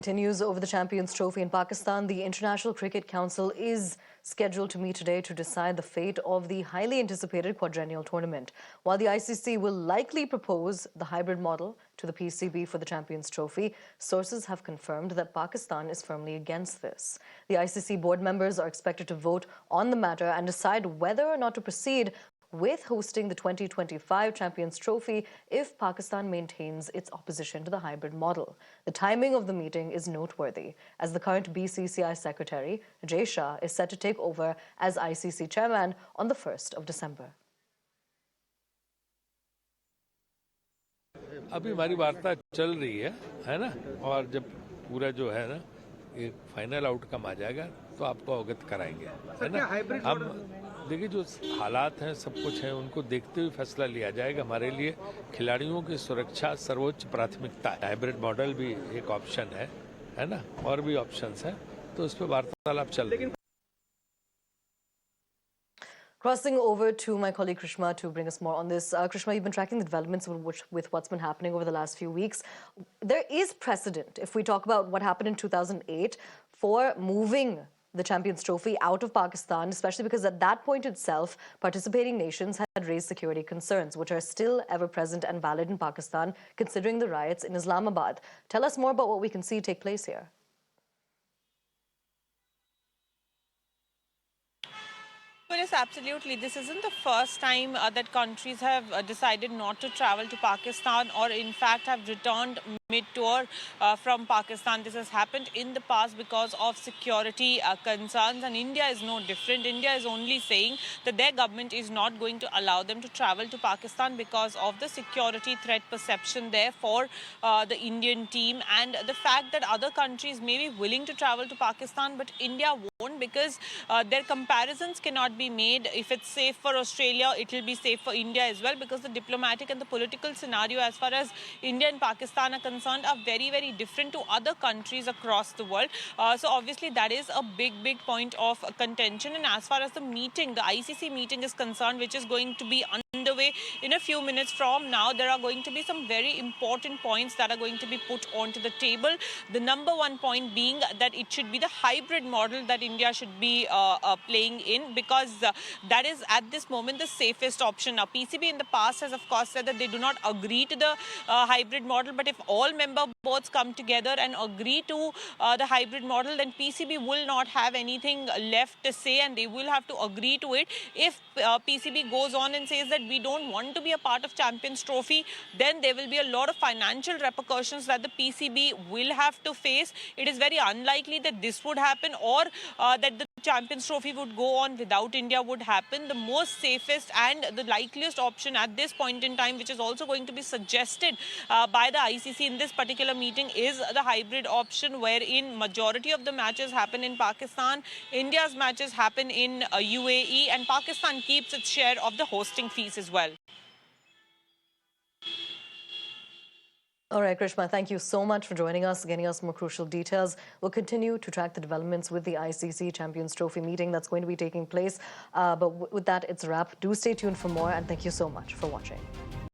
Continues over the Champions Trophy in Pakistan. The International Cricket Council is scheduled to meet today to decide the fate of the highly anticipated quadrennial tournament. While the ICC will likely propose the hybrid model to the PCB for the Champions Trophy, sources have confirmed that Pakistan is firmly against this. The ICC board members are expected to vote on the matter and decide whether or not to proceed with hosting the 2025 Champions Trophy if Pakistan maintains its opposition to the hybrid model. The timing of the meeting is noteworthy, as the current BCCI secretary, Jay Shah, is set to take over as ICC chairman on the 1st of December. अभी हमारी वार्ता चल रही है ना, और जब पूरा जो है ना एक फाइनल आउटकम आ जाएगा तो आपको अवगत कराएंगे, है ना। हम देखिए जो हालात हैं सब कुछ है, उनको देखते हुए फैसला लिया जाएगा। हमारे लिए खिलाड़ियों की सुरक्षा सर्वोच्च प्राथमिकता है। हाइब्रिड मॉडल भी एक ऑप्शन है ना, और भी ऑप्शंस हैं, तो उस पर वार्तालाप चल रही है। Crossing over to my colleague Krishma to bring us more on this. Krishma, you've been tracking the developments with what's been happening over the last few weeks. There is precedent, if we talk about what happened in 2008, for moving the Champions Trophy out of Pakistan, especially because at that point itself, participating nations had raised security concerns, which are still ever present and valid in Pakistan, considering the riots in Islamabad. Tell us more about what we can see take place here. Yes, absolutely. This isn't the first time that countries have decided not to travel to Pakistan, or in fact have returned mid-tour from Pakistan. This has happened in the past because of security concerns, and India is no different. India is only saying that their government is not going to allow them to travel to Pakistan because of the security threat perception there for the Indian team, and the fact that other countries may be willing to travel to Pakistan, but India won't, because their comparisons cannot be made. If it's safe for Australia, it will be safe for India as well, because the diplomatic and the political scenario as far as India and Pakistan are concerned are very, very different to other countries across the world. So obviously that is a big point of contention. And as far as the meeting, the ICC meeting is concerned, which is going to be underway in a few minutes from now, there are going to be some very important points that are going to be put onto the table. The number one point being that it should be the hybrid model that India should be playing in, because that is at this moment the safest option. Now, PCB in the past has of course said that they do not agree to the hybrid model, but if all member boards come together and agree to the hybrid model, then PCB will not have anything left to say, and they will have to agree to it. If PCB goes on and says that we don't want to be a part of Champions Trophy, then there will be a lot of financial repercussions that the PCB will have to face. It is very unlikely that this would happen, or that the Champions Trophy would go on without India would happen. The most safest and the likeliest option at this point in time, which is also going to be suggested by the ICC in this particular meeting, is the hybrid option, wherein majority of the matches happen in Pakistan, India's matches happen in UAE, and Pakistan keeps its share of the hosting fees as well. All right, Krishma, thank you so much for joining us, getting us more crucial details. We'll continue to track the developments with the ICC Champions Trophy meeting that's going to be taking place. But with that, it's a wrap. Do stay tuned for more, and thank you so much for watching.